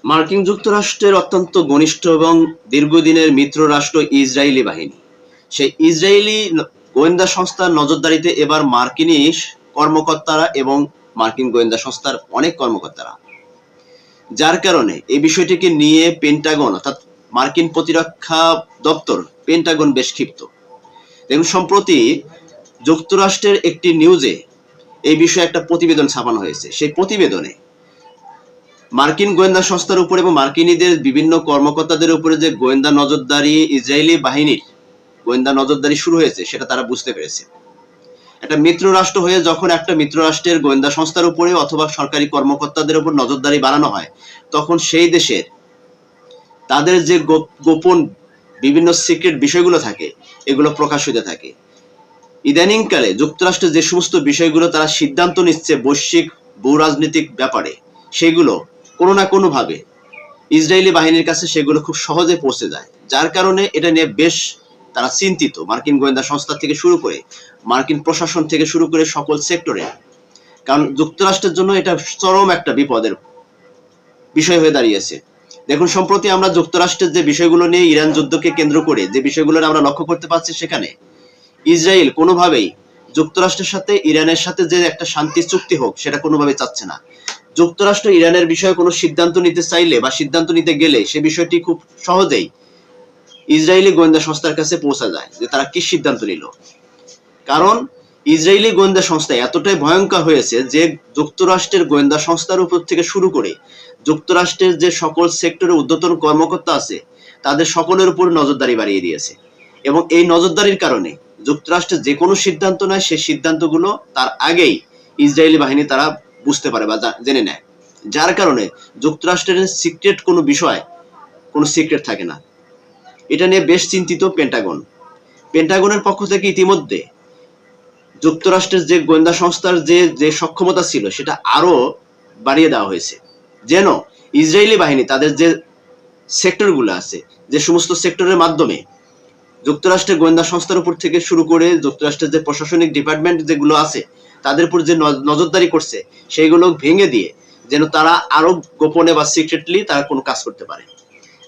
মার্কিন যুক্তরাষ্ট্রের অত্যন্ত ঘনিষ্ঠ এবং দীর্ঘদিনের মিত্র রাষ্ট্র ইসরায়েলি বাহিনী। সেই ইসরায়েলি গোয়েন্দা সংস্থার নজরদারিতে এবার মার্কিনী কর্মকর্তারা এবং মার্কিন গোয়েন্দা সংস্থার অনেক কর্মকর্তারা, যার কারণে এই বিষয়টিকে নিয়ে পেন্টাগন অর্থাৎ মার্কিন প্রতিরক্ষা দপ্তর পেন্টাগন বেশ ক্ষিপ্ত। দেখুন, সম্প্রতি যুক্তরাষ্ট্রের একটি নিউজে এই বিষয়ে একটা প্রতিবেদন ছাপানো হয়েছে। সেই প্রতিবেদনে মার্কিন গোয়েন্দা সংস্থার উপর এবং মার্কিনীদের বিভিন্ন কর্মকর্তাদের উপরে যে গোয়েন্দা নজরদারি, ইসরায়েলি বাহিনীর গোয়েন্দা নজরদারি শুরু হয়েছে সেটা তারা বুঝতে পেরেছে। একটা মিত্র রাষ্ট্র হয়ে যখন একটা মিত্র রাষ্ট্রের গোয়েন্দা সংস্থার উপরে অথবা সরকারি কর্মকর্তাদের উপর নজরদারি বাড়ানো হয়, তখন সেই দেশের তাদের যে গোপন বিভিন্ন সিক্রেট বিষয়গুলো থাকে এগুলো প্রকাশ হতে থাকে। ইদানিংকালে যুক্তরাষ্ট্রের যে সমস্ত বিষয়গুলো তারা সিদ্ধান্ত নিচ্ছে বৈশ্বিক ভূ রাজনৈতিক ব্যাপারে, সেগুলো কোনো না কোনো ভাবে ইসরায়েলি বাহিনীর কাছে সেগুলো খুব সহজে পৌঁছে যায়, যার কারণে এটা নিয়ে বেশ তারা চিন্তিত। মার্কিন গোয়েন্দা সংস্থা থেকে শুরু করে মার্কিন প্রশাসন থেকে শুরু করে সকল সেক্টরে, কারণ যুক্তরাষ্ট্রের জন্য এটা চরম একটা বিপদের বিষয় হয়ে দাঁড়িয়েছে। দেখুন, সম্প্রতি আমরা যুক্তরাষ্ট্রের যে বিষয়গুলো নিয়ে ইরান যুদ্ধকে কেন্দ্র করে যে বিষয়গুলো আমরা লক্ষ্য করতে পারছি, সেখানে ইসরায়েল কোনোভাবেই যুক্তরাষ্ট্রের সাথে ইরানের সাথে যে একটা শান্তি চুক্তি হোক সেটা কোনোভাবেই চাচ্ছে না। যুক্তরাষ্ট্র ইরানের বিষয়ে কোনো সিদ্ধান্ত নিতে চাইলে বা সিদ্ধান্ত নিতে গেলে সে বিষয়টি খুব সহজেই ইসরায়েলি গোয়েন্দা সংস্থার কাছে পৌঁছা যায় যে তারা কি সিদ্ধান্ত নিল। কারণ ইসরায়েলি গোয়েন্দা সংস্থা এতটাই ভয়ঙ্কর হয়েছে যে যুক্তরাষ্ট্রের গোয়েন্দা সংস্থার উপর থেকে শুরু করে যুক্তরাষ্ট্রের যে সকল সেক্টরে ঊর্ধ্বতন কর্মকর্তা আছে তাদের সকলের উপর নজরদারি বাড়িয়ে দিয়েছে। এবং এই নজরদারির কারণে যুক্তরাষ্ট্রের যে কোনো সিদ্ধান্ত নেয় সেই সিদ্ধান্তগুলো তার আগেই ইসরায়েলি বাহিনী তারা বুঝতে পারে বা জেনে নেয়, যার কারণে যুক্তরাষ্ট্রের সিক্রেট কোনো বিষয় কোনো সিক্রেট থাকে না। এটা নিয়ে বেশ চিন্তিত পেন্টাগন। পেন্টাগনের পক্ষ থেকে ইতিমধ্যে যুক্তরাষ্ট্রের যে গোয়েন্দা সংস্থার যে সক্ষমতা ছিল সেটা আরো বাড়িয়ে দেওয়া হয়েছে, যেন ইসরায়েলি বাহিনী তাদের যে সেক্টরগুলো আছে, যে সমস্ত সেক্টরের মাধ্যমে যুক্তরাষ্ট্রের গোয়েন্দা সংস্থার উপর থেকে শুরু করে যুক্তরাষ্ট্রের যে প্রশাসনিক ডিপার্টমেন্ট যেগুলো আছে তাদের উপর যে নজরদারি করছে সেইগুলো ভেঙে দিয়ে যেন তারা আরো গোপনে বা সিক্রেটলি তারা কোনো কাজ করতে পারে।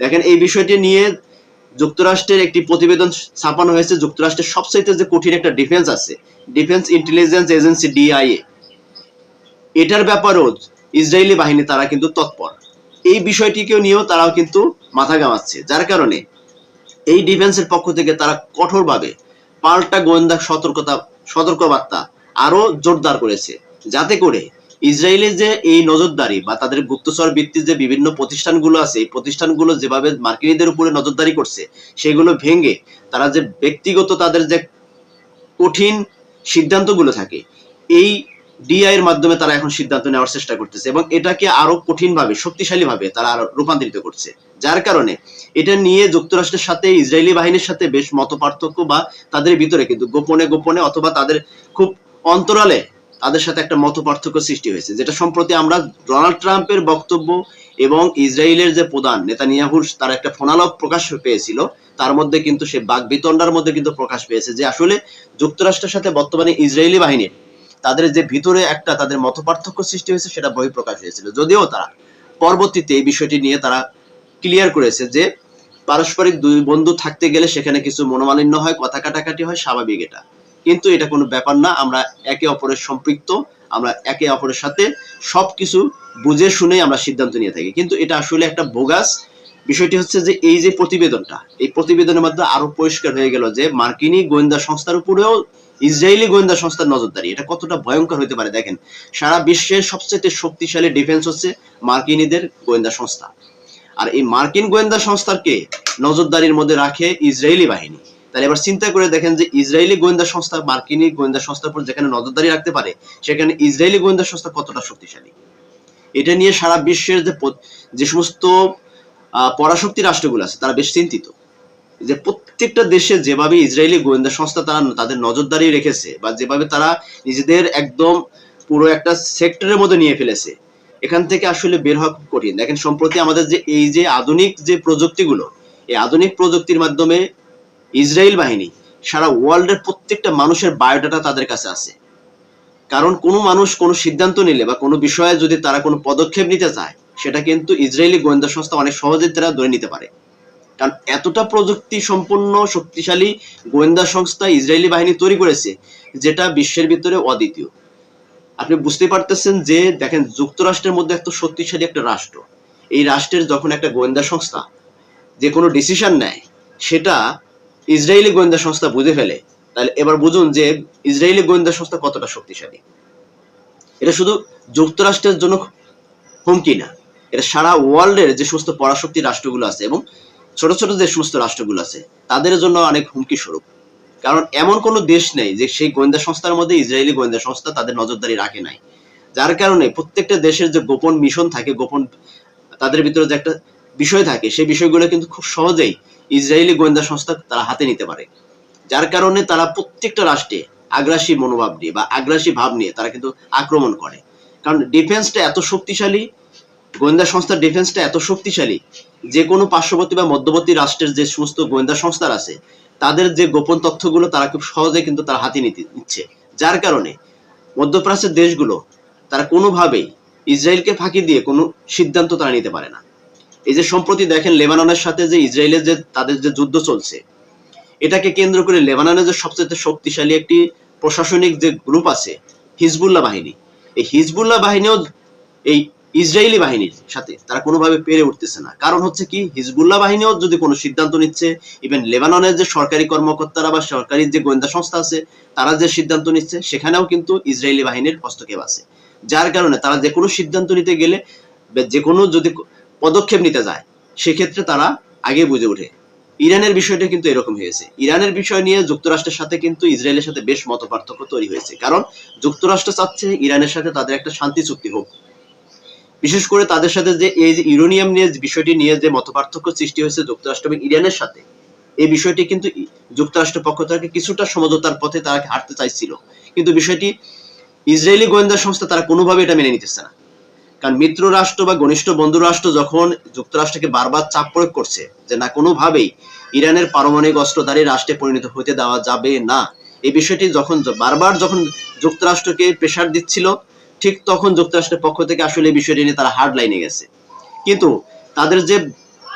দেখেন, এই বিষয়টি নিয়ে যুক্তরাষ্ট্রের একটি প্রতিবেদন ছাপানো হয়েছে। যুক্তরাষ্ট্রের সবচাইতে যে কঠিন একটা ডিফেন্স আছে, ডিফেন্স ইন্টেলিজেন্স এজেন্সি ডিআইএ, এটার ব্যাপারেও ইসরায়েলি বাহিনী তারা কিন্তু তৎপর। এই বিষয়টিকে নিয়েও তারাও কিন্তু মাথা ঘামাচ্ছে, যার কারণে এই ডিফেন্সের পক্ষ থেকে তারা কঠোরভাবে পাল্টা গোয়েন্দা সতর্কবার্তা আরো জোরদার করেছে, যাতে করে ইসরায়েলের যে এই নজরদারি বা তাদের গুপ্তচর ভিত্তিক যে বিভিন্ন প্রতিষ্ঠানগুলো আছে, এই প্রতিষ্ঠানগুলো যেভাবে মার্কিনীদের উপরে নজরদারি করছে সেগুলো ভেঙে তারা যে ব্যক্তিগত তাদের যে কঠিন সিদ্ধান্তগুলো থাকে এই ডিআই এর মাধ্যমে তারা এখন সিদ্ধান্ত নেওয়ার চেষ্টা করতেছে এবং এটাকে আরো কঠিনভাবে শক্তিশালীভাবে তারা আরো রূপান্তরিত করছে, যার কারণে এটা নিয়ে যুক্তরাষ্ট্রের সাথে ইসরায়েলি বাহিনীর সাথে বেশ মতপার্থক্য বা তাদের ভিতরে কিন্তু গোপনে গোপনে অথবা তাদের খুব অন্তরালে তাদের সাথে একটা মতপার্থক্য সৃষ্টি হয়েছে, যেটা সম্প্রতি আমরা ডোনাল্ড ট্রাম্পের বক্তব্য এবং ইসরায়েলের যে প্রধান নেতানিয়াহুর তার একটা ফোনালাপ প্রকাশ পেয়েছিল, তার মধ্যে কিন্তু সে বাকবিতণ্ডার মধ্যে কিন্তু প্রকাশ পেয়েছে যে আসলে যুক্তরাষ্ট্রের সাথে বর্তমানে ইসরায়েলি বাহিনীর তাদের যে ভিতরে একটা তাদের মতপার্থক্য সৃষ্টি হয়েছে সেটা বহিঃপ্রকাশ হয়েছিল। যদিও তারা পরবর্তীতে এই বিষয়টি নিয়ে তারা ক্লিয়ার করেছে যে পারস্পরিক দুই বন্ধু থাকতে গেলে সেখানে কিছু মনোমালিন্য হয়, কথা কাটাকাটি হয়, স্বাভাবিক এটা, কিন্তু এটা কোনো ব্যাপার না। আমরা একে অপরের সম্পৃক্ত, আমরা একে অপরের সাথে সবকিছু বুঝে শুনে আমরা সিদ্ধান্ত নিয়ে থাকি। কিন্তু এটা আসলে একটা বোগাস। বিষয়টি হচ্ছে যে এই যে প্রতিবেদনটা, এই প্রতিবেদনের মধ্যে আরো পরিষ্কার হয়ে গেল যে মার্কিনী গোয়েন্দা সংস্থার উপরেও ইসরায়েলি গোয়েন্দা সংস্থার নজরদারি, এটা কতটা ভয়ঙ্কর হতে পারে। দেখেন, সারা বিশ্বের সবচেয়ে শক্তিশালী ডিফেন্স হচ্ছে মার্কিনীদের গোয়েন্দা সংস্থা, আর এই মার্কিন গোয়েন্দা সংস্থাকে নজরদারির মধ্যে রাখে ইসরায়েলি বাহিনী। তাহলে এবার চিন্তা করে দেখেন যে ইসরায়েলি গোয়েন্দা সংস্থা মার্কিনী গোয়েন্দা সংস্থার উপর যেখানে নজরদারি রাখতে পারে সেখানে ইসরায়েলি গোয়েন্দা সংস্থা কতটা শক্তিশালী। এটা নিয়ে সারা বিশ্বের যে সমস্ত পরাশক্তি রাষ্ট্রগুলো আছে তারা বেশ চিন্তিত যে প্রত্যেকটা দেশে যেভাবে ইসরায়েলি গোয়েন্দা সংস্থা তারা তাদের নজরদারি রেখেছে বা যেভাবে তারা নিজেদের একদম পুরো একটা সেক্টরের মধ্যে নিয়ে ফেলেছে, এখান থেকে আসলে বের হওয়া খুব কঠিন। দেখেন, সম্প্রতি আমাদের যে এই যে আধুনিক যে প্রযুক্তিগুলো, এই আধুনিক প্রযুক্তির মাধ্যমে ইসরায়েল বাহিনী সারা ওয়ার্ল্ডের প্রত্যেকটা মানুষের বায়োডাটা তাদের কাছে আছে। কারণ কোনো মানুষ কোনো সিদ্ধান্ত নিলে বা কোনো বিষয়ে যদি তারা কোনো পদক্ষেপ নিতে চায় সেটা কিন্তু ইসরায়েলি গোয়েন্দা সংস্থা অনেক সহজে তারা ধরে নিতে পারে। কারণ এতটা প্রযুক্তি সম্পন্ন শক্তিশালী গোয়েন্দা সংস্থা ইসরায়েলি বাহিনী তৈরি করেছে, যেটা বিশ্বের ভিতরে অদ্বিতীয়। আপনি বুঝতে পারতেছেন যে দেখেন, যুক্তরাষ্ট্রের মধ্যে এত শক্তিশালী একটা রাষ্ট্র, এই রাষ্ট্রের যখন একটা গোয়েন্দা সংস্থা যে কোনো ডিসিশন নেয়, সেটা ইসরায়েলি গোয়েন্দা সংস্থা বুঝে ফেলে, তাহলে এবার বুঝুন যে ইসরায়েলি গোয়েন্দা সংস্থা কতটা শক্তিশালী। এটা শুধু যুক্তরাষ্ট্রের জন্য হুমকি না, এটা সারা ওয়ার্ল্ডের যে সমস্ত পরাশক্তি রাষ্ট্রগুলো আছে এবং ছোট ছোট যে সমস্ত রাষ্ট্রগুলো আছে তাদের জন্য অনেক হুমকি স্বরূপ। কারণ এমন কোনো দেশ নেই যে সেই গোয়েন্দা সংস্থার মধ্যে ইসরায়েলি গোয়েন্দা সংস্থা তাদের নজরদারি রাখে নাই। যার কারণে প্রত্যেকটা দেশের যে গোপন মিশন থাকে, গোপন তাদের ভিতরে যে একটা বিষয় থাকে, সেই বিষয়গুলো কিন্তু খুব সহজেই ইসরায়েলি গোয়েন্দা সংস্থা তারা হাতে নিতে পারে। যার কারণে তারা প্রত্যেকটা রাষ্ট্রে আগ্রাসী মনোভাব নিয়ে বা আগ্রাসী ভাব নিয়ে তারা কিন্তু আক্রমণ করে। কারণ ডিফেন্সটা এত শক্তিশালী, গোয়েন্দা সংস্থার ডিফেন্সটা এত শক্তিশালী, যে কোনো পার্শ্ববর্তী বা মধ্যবর্তী রাষ্ট্রের যে সমস্ত গোয়েন্দা সংস্থা আছে তাদের যে গোপন তথ্যগুলো তারা খুব সহজে কিন্তু তারা হাতে নিচ্ছে। যার কারণে মধ্যপ্রাচ্যের দেশগুলো তারা কোনোভাবেই ইসরায়েলকে ফাঁকি দিয়ে কোনো সিদ্ধান্ত তারা নিতে পারে না। এই যে সম্প্রতি দেখেন লেবাননের সাথে যে ইসরায়েলের যে তাদের যে যুদ্ধ চলছে, এটাকে কেন্দ্র করে লেবাননের যে সবচেয়ে শক্তিশালী একটি প্রশাসনিক যে গ্রুপ আছে হিজবুল্লাহ বাহিনী, এই হিজবুল্লাহ বাহিনীও এই ইসরায়েলি বাহিনীর সাথে তারা কোনোভাবে পেরে উঠতেছে না। কারণ হচ্ছে কি, হিজবুল্লাহ বাহিনীও যদি কোনো সিদ্ধান্ত নিচ্ছে, ইভেন লেবাননের যে সরকারি কর্মকর্তারা বা সরকারি যে গোয়েন্দা সংস্থা আছে তারা যে সিদ্ধান্ত নিচ্ছে, সেখানেও কিন্তু ইসরায়েলি বাহিনীর হস্তক্ষেপ আছে। যার কারণে তারা যে কোনো সিদ্ধান্ত নিতে গেলে, যে কোনো যদি পদক্ষেপ নিতে যায়, সেক্ষেত্রে তারা আগে বুঝে ওঠে। ইরানের বিষয়টা কিন্তু এরকম হয়েছে। ইরানের বিষয় নিয়ে যুক্তরাষ্ট্রের সাথে কিন্তু ইসরায়েলের সাথে বেশ মতপার্থক্য তৈরি হয়েছে। কারণ যুক্তরাষ্ট্র চাচ্ছে ইরানের সাথে তাদের একটা শান্তি চুক্তি হোক। বিশেষ করে তাদের সাথে যে এই যে ইউরেনিয়াম নিয়ে বিষয়টি নিয়ে যে মতপার্থক্য সৃষ্টি হয়েছে যুক্তরাষ্ট্র এবং ইরানের সাথে, এই বিষয়টি কিন্তু যুক্তরাষ্ট্রের পক্ষ থেকে কিছুটা সমঝোতার পথে তারা হাঁটতে চাইছিল। কিন্তু বিষয়টি ইসরায়েলি গোয়েন্দা সংস্থা তারা কোনোভাবে এটা মেনে নিতেছে না। কারণ মিত্র রাষ্ট্র বা ঘনিষ্ঠ বন্ধু রাষ্ট্র যখন যুক্তরাষ্ট্রকে বারবার চাপ প্রয়োগ করছে যে না, কোনোভাবেই ইরানের পারমাণবিক অস্ত্রধারী রাষ্ট্রে পরিণত হতে দেওয়া যাবে না, এই বিষয়টি যখন বারবার যুক্তরাষ্ট্রকে প্রেসার দিচ্ছিল, ঠিক তখন যুক্তরাষ্ট্রের পক্ষ থেকে আসলে এই বিষয়টি নিয়ে তারা হার্ড লাইনে গেছে। কিন্তু তাদের যে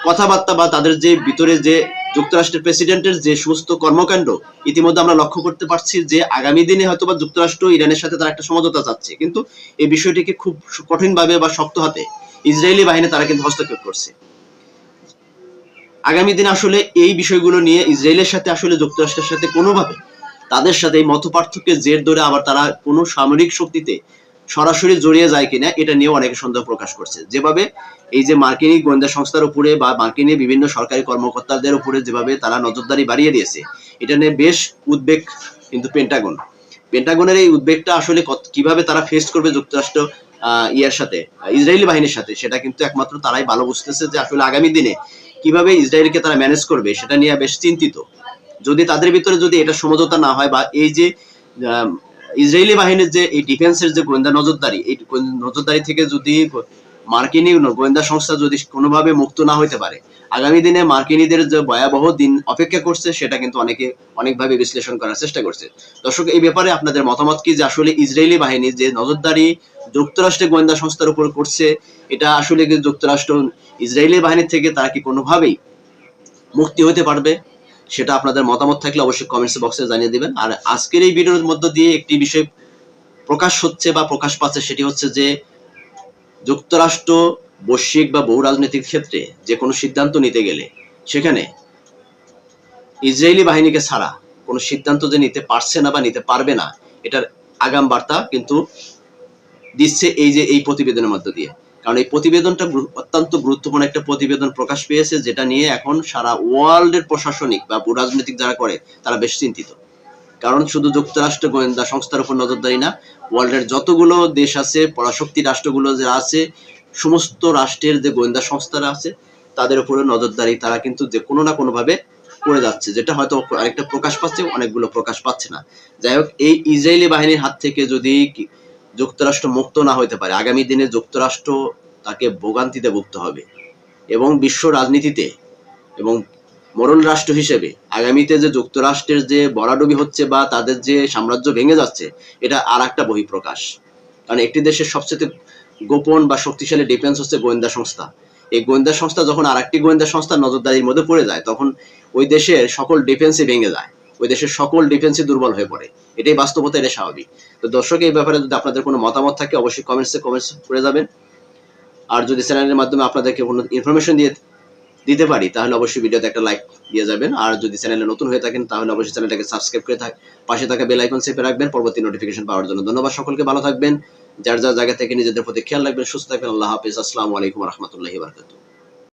কথাবার্তা বা তাদের যে ভিতরে যে যুক্তরাষ্ট্রের প্রেসিডেন্টের যে সমস্ত কর্মকাণ্ড, ইতিমধ্যে আমরা লক্ষ্য করতে পারছি যে আগামী দিনে হয়তো বা যুক্তরাষ্ট্র ইরানের সাথে তারা একটা সমঝোতা চাচ্ছে, কিন্তু এই বিষয়টিকে খুব কঠিনভাবে বা শক্ত হাতে ইসরায়েলি বাহিনী তারা কিন্তু হস্তক্ষেপ করছে। আগামী দিনে আসলে এই বিষয়গুলো নিয়ে ইসরায়েলের সাথে আসলে যুক্তরাষ্ট্রের সাথে কোনোভাবে তাদের সাথে এই মতপার্থক্যের জের ধরে আবার তারা কোনো সামরিক শক্তিতে সরাসরি জড়িয়ে যায় কিনা, এটা নিয়ে অনেকে সন্দেহ প্রকাশ করছে। যেভাবে এই যে মার্কিনী গোয়েন্দা সংস্থার উপরে বা মার্কিনী বিভিন্ন সরকারি কর্মকর্তাদের উপরে যেভাবে তারা নজরদারি বাড়িয়ে দিয়েছে, এটা নিয়ে বেশ উদ্বেগ কিন্তু পেন্টাগনের এই উদ্বেগটা আসলে কিভাবে তারা ফেস করবে যুক্তরাষ্ট্র ইয়ার সাথে, ইসরায়েলি বাহিনীর সাথে, সেটা কিন্তু একমাত্র তারাই ভালো বুঝতেছে যে আসলে আগামী দিনে কিভাবে ইসরায়েলকে তারা ম্যানেজ করবে, সেটা নিয়ে বেশ চিন্তিত। যদি তাদের ভিতরে যদি এটা সমঝোতা না হয় বা এই যে ইসরায়েলি বাহিনীর যে এই ডিফেন্সের যে গোয়েন্দা নজরদারি, এই নজরদারি থেকে যদি মার্কিনী গোয়েন্দা সংস্থা যদি কোনোভাবে মুক্ত না হইতে পারে, আগামী দিনে মার্কিনীদের যে ভয়াবহ দিন অপেক্ষা করছে সেটা কিন্তু অনেকে অনেকভাবে বিশ্লেষণ করার চেষ্টা করছে। দর্শক, এই ব্যাপারে আপনাদের মতামত কি, যে আসলে ইসরায়েলি বাহিনী যে নজরদারি যুক্তরাষ্ট্রের গোয়েন্দা সংস্থার উপর করছে, এটা আসলে কি যুক্তরাষ্ট্র ইসরায়েলি বাহিনীর থেকে তারা কি কোনোভাবেই মুক্তি হতে পারবে? সেটা আপনাদের মতামত থাকলে অবশ্যই কমেন্টস বক্সে জানিয়ে দিবেন। আর আজকের এই ভিডিওর মধ্য দিয়ে একটি বিষয় প্রকাশ হচ্ছে বা প্রকাশ পাচ্ছে, সেটি হচ্ছে যে যুক্তরাষ্ট্র বৈশ্বিক বা বহু রাজনৈতিক ক্ষেত্রে যে কোনো সিদ্ধান্ত নিতে গেলে সেখানে ইসরায়েলি বাহিনীকে ছাড়া কোনো সিদ্ধান্ত যে নিতে পারছে না বা নিতে পারবে না, এটার আগাম বার্তা কিন্তু দিচ্ছে এই প্রতিবেদনের মধ্য দিয়ে। কারণ এই প্রতিবেদনটা অত্যন্ত গুরুত্বপূর্ণ একটা প্রতিবেদন প্রকাশ পেয়েছে, যেটা নিয়ে এখন সারা ওয়ার্ল্ডের প্রশাসনিক বা রাজনৈতিক যারা করে তারা বেশ চিন্তিত। কারণ শুধু যুক্তরাষ্ট্র গোয়েন্দা সংস্থার উপর নজরদারি না, ওয়ার্ল্ডের যতগুলো দেশ আছে, পরাশক্তি রাষ্ট্রগুলো যে আছে, সমস্ত রাষ্ট্রের যে গোয়েন্দা সংস্থারা আছে তাদের উপরে নজরদারি তারা কিন্তু যে কোনো না কোনোভাবে করে যাচ্ছে, যেটা হয়তো আরেকটা প্রকাশ পাচ্ছে, অনেকগুলো প্রকাশ পাচ্ছে না। যাই হোক, এই ইসরায়েলি বাহিনীর হাত থেকে যদি যুক্তরাষ্ট্র মুক্ত না হইতে পারে, আগামী দিনে যুক্তরাষ্ট্র তাকে ভোগান্তিতে ভুগতে হবে এবং বিশ্ব রাজনীতিতে এবং মোড়ল রাষ্ট্র হিসেবে আগামীতে যে যুক্তরাষ্ট্রের যে বরাডুবি হচ্ছে বা তাদের যে সাম্রাজ্য ভেঙে যাচ্ছে, এটা আর একটা বহিঃপ্রকাশ। কারণ একটি দেশের সবচেয়ে গোপন বা শক্তিশালী ডিফেন্স হচ্ছে গোয়েন্দা সংস্থা। এই গোয়েন্দা সংস্থা যখন আরেকটি গোয়েন্দা সংস্থার নজরদারির মধ্যে পড়ে যায়, তখন ওই দেশের সকল ডিফেন্সই ভেঙে যায়, ওই দেশের সকল ডিফেন্সই দুর্বল হয়ে পড়ে। এটাই বাস্তবতা, এটা স্বাভাবিক। তো দর্শক, এই ব্যাপারে যদি আপনাদের কোনো মতামত থাকে অবশ্যই কমেন্টস করে যাবেন। আর যদি চ্যানেলের মাধ্যমে আপনাদেরকে কোনো ইনফরমেশন দিতে পারি তাহলে অবশ্যই ভিডিওতে একটা লাইক দিয়ে যাবেন। আর যদি চ্যানেলে নতুন হয়ে থাকেন তাহলে অবশ্যই চ্যানেলটাকে সাবস্ক্রাইব করে পাশে থাকা বেল আইকন চেপে রাখবেন পরবর্তী নোটিফিকেশন পাওয়ার জন্য। ধন্যবাদ সকলকে, ভালো থাকবেন, যার যার জায়গা থেকে নিজেদের প্রতি খেয়াল রাখবেন, সুস্থ থাকবেন। আল্লাহ হাফিজ। আসসালামু আলাইকুম ওয়া রাহমাতুল্লাহি ওয়া বারাকাতুহু।